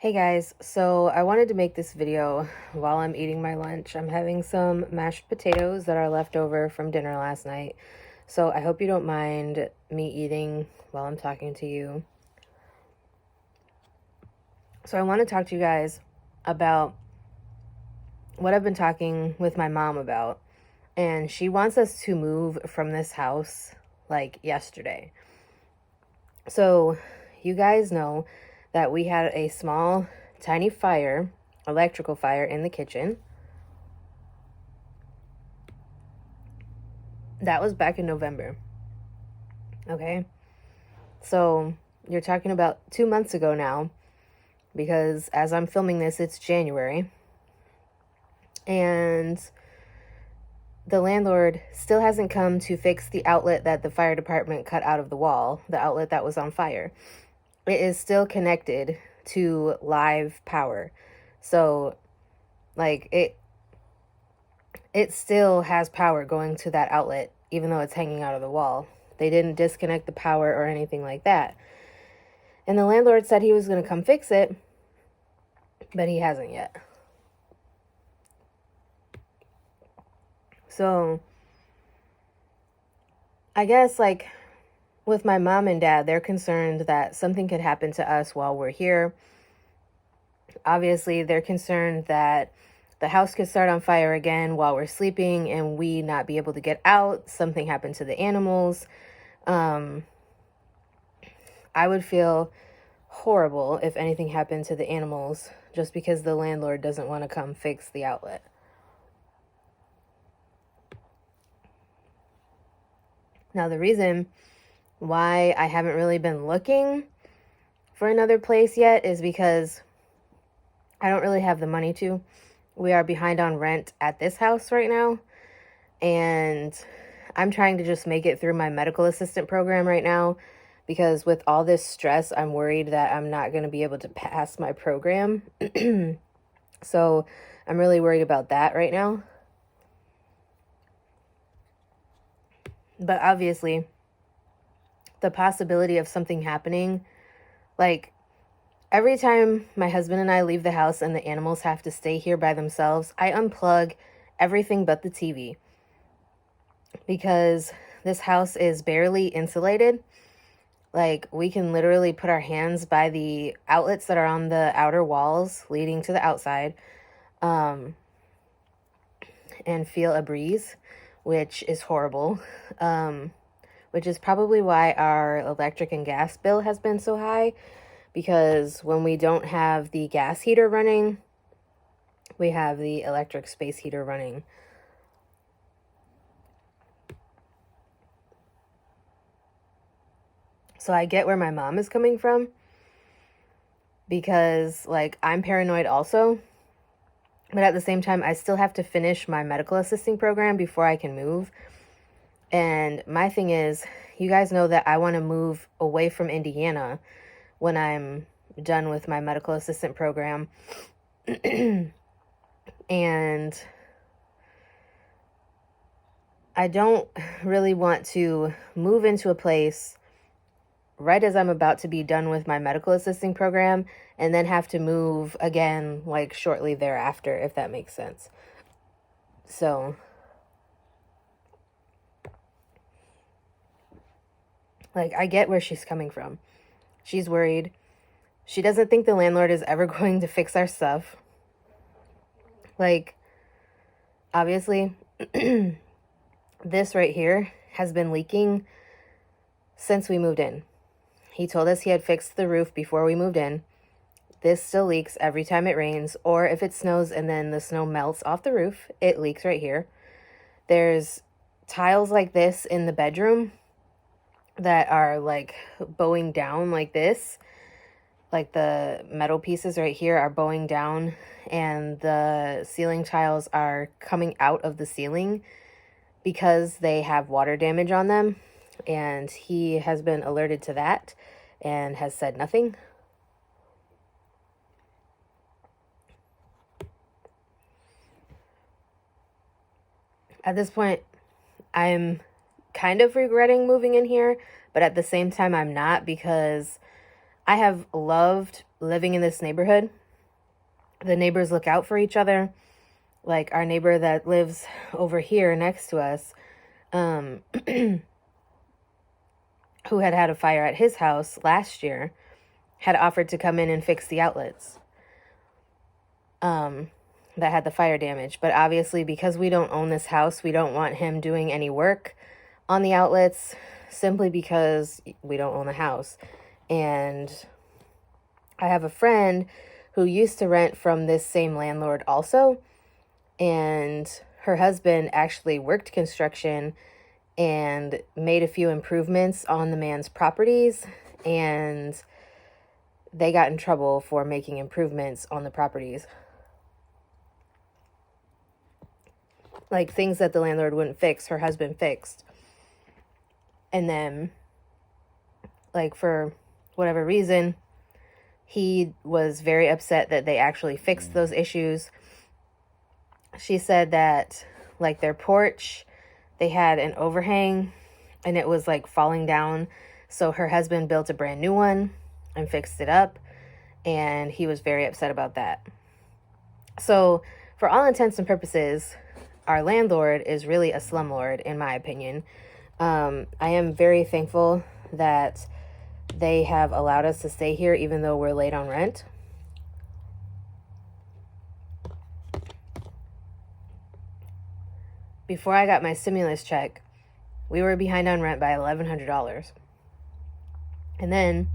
Hey guys, so I wanted to make this video while I'm eating my lunch. I'm having some mashed potatoes that are left over from dinner last night. So I hope you don't mind me eating while I'm talking to you. So I want to talk to you guys about what I've been talking with my mom about. And she wants us to move from this house like yesterday. So you guys know that we had a small, tiny fire, electrical fire in the kitchen. That was back in November. Okay. So you're talking about 2 months ago now, because as I'm filming this, it's January. And the landlord still hasn't come to fix the outlet that the fire department cut out of the wall, the outlet that was on fire. It is still connected to live power. So like it still has power going to that outlet, even though it's hanging out of the wall. They didn't disconnect the power or anything like that. And the landlord said he was going to come fix it, but he hasn't yet. So I guess like with my mom and dad, they're concerned that something could happen to us while we're here. Obviously, they're concerned that the house could start on fire again while we're sleeping and we not be able to get out. Something happened to the animals. I would feel horrible if anything happened to the animals just because the landlord doesn't want to come fix the outlet. Now, the reason why I haven't really been looking for another place yet is because I don't really have the money to. We are behind on rent at this house right now, and I'm trying to just make it through my medical assistant program right now, because with all this stress, I'm worried that I'm not going to be able to pass my program. So I'm really worried about that right now. But obviously, the possibility of something happening, like every time my husband and I leave the house and the animals have to stay here by themselves, I unplug everything but the TV, because this house is barely insulated. Like, we can literally put our hands by the outlets that are on the outer walls leading to the outside, and feel a breeze, which is horrible. Which is probably why our electric and gas bill has been so high, because when we don't have the gas heater running, we have the electric space heater running. So I get where my mom is coming from, because like I'm paranoid also, but at the same time I still have to finish my medical assisting program before I can move. And my thing is, you guys know that I want to move away from Indiana when I'm done with my medical assistant program. And I don't really want to move into a place right as I'm about to be done with my medical assisting program and then have to move again like shortly thereafter, if that makes sense. So like, I get where she's coming from. She's worried. She doesn't think the landlord is ever going to fix our stuff. Like, obviously, this right here has been leaking since we moved in. He told us he had fixed the roof before we moved in. This still leaks every time it rains, or if it snows and then the snow melts off the roof, it leaks right here. There's tiles like this in the bedroom that are like bowing down like this. Like the metal pieces right here are bowing down, and the ceiling tiles are coming out of the ceiling because they have water damage on them. And he has been alerted to that and has said nothing. At this point, I'm kind of regretting moving in here, but at the same time, I'm not, because I have loved living in this neighborhood. The neighbors look out for each other. Like our neighbor that lives over here next to us, who had a fire at his house last year, had offered to come in and fix the outlets that had the fire damage. But obviously, because we don't own this house, we don't want him doing any work on the outlets, simply because we don't own the house. And I have a friend who used to rent from this same landlord also, and her husband actually worked construction and made a few improvements on the man's properties, and they got in trouble for making improvements on the properties. Like things that the landlord wouldn't fix, her husband fixed. And then, like, for whatever reason, he was very upset that they actually fixed those issues. She said that, like, their porch, they had an overhang and it was like falling down. So her husband built a brand new one and fixed it up. And he was very upset about that. So for all intents and purposes, our landlord is really a slumlord, in my opinion. I am very thankful that they have allowed us to stay here even though we're late on rent. Before I got my stimulus check, we were behind on rent by $1,100. And then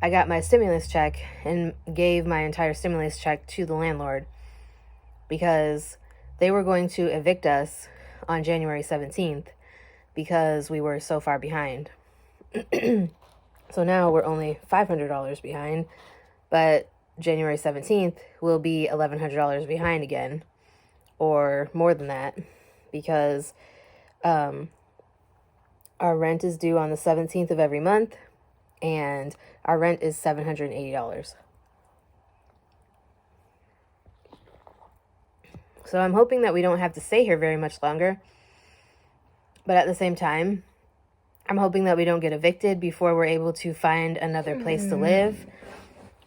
I got my stimulus check and gave my entire stimulus check to the landlord because they were going to evict us on January 17th because we were so far behind. So now we're only $500 behind, but January 17th will be $1,100 behind again, or more than that, because our rent is due on the 17th of every month, and our rent is $780. So I'm hoping that we don't have to stay here very much longer, but at the same time, I'm hoping that we don't get evicted before we're able to find another place to live,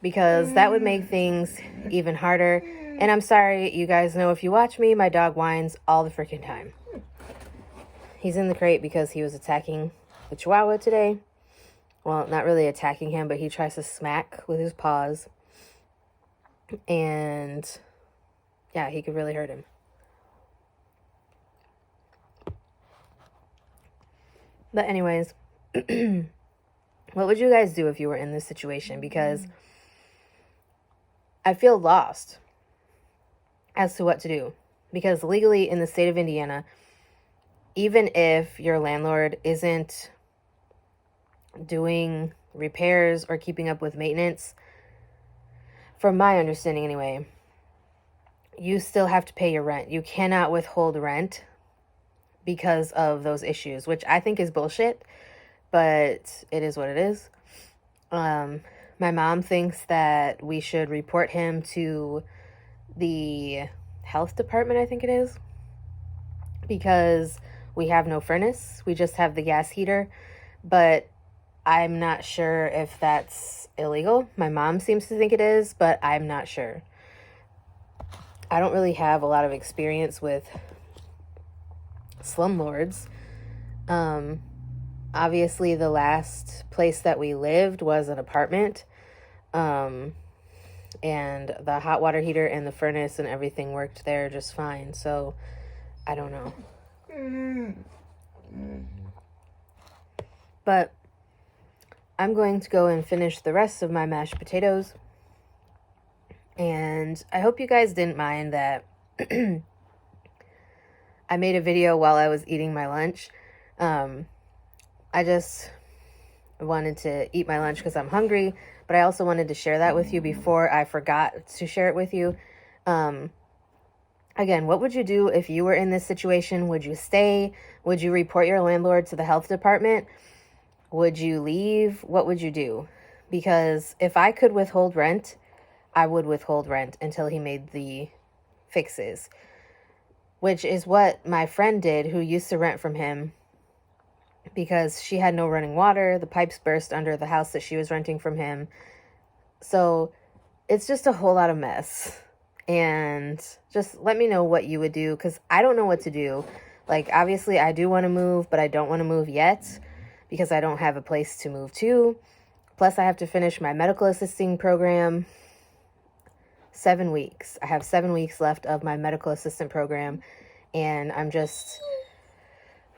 because that would make things even harder. And I'm sorry, you guys know, if you watch me, my dog whines all the freaking time. He's in the crate because he was attacking the Chihuahua today. Well, not really attacking him, but he tries to smack with his paws. And yeah, he could really hurt him. But anyways, what would you guys do if you were in this situation? Because I feel lost as to what to do. Because legally in the state of Indiana, even if your landlord isn't doing repairs or keeping up with maintenance, from my understanding anyway, you still have to pay your rent. You cannot withhold rent because of those issues, which I think is bullshit, but it is what it is. My mom thinks that we should report him to the health department, I think it is, because we have no furnace. We just have the gas heater, but I'm not sure if that's illegal. My mom seems to think it is, but I'm not sure. I don't really have a lot of experience with slumlords. Obviously the last place that we lived was an apartment, and the hot water heater and the furnace and everything worked there just fine. So I don't know. But I'm going to go and finish the rest of my mashed potatoes, and I hope you guys didn't mind that I made a video while I was eating my lunch. I just wanted to eat my lunch because I'm hungry, but I also wanted to share that with you before I forgot to share it with you. Again, what would you do if you were in this situation? Would you stay? Would you report your landlord to the health department? Would you leave? What would you do? Because if I could withhold rent, I would withhold rent until he made the fixes, which is what my friend did who used to rent from him because she had no running water. The pipes burst under the house that she was renting from him. So it's just a whole lot of mess. And just let me know what you would do, because I don't know what to do. Like, obviously, I do want to move, but I don't want to move yet because I don't have a place to move to. Plus, I have to finish my medical assisting program. 7 weeks. I have 7 weeks left of my medical assistant program, and I'm just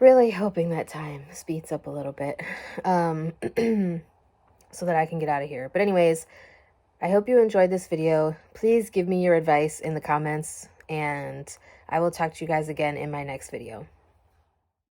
really hoping that time speeds up a little bit so that I can get out of here. But anyways, I hope you enjoyed this video. Please give me your advice in the comments, and I will talk to you guys again in my next video.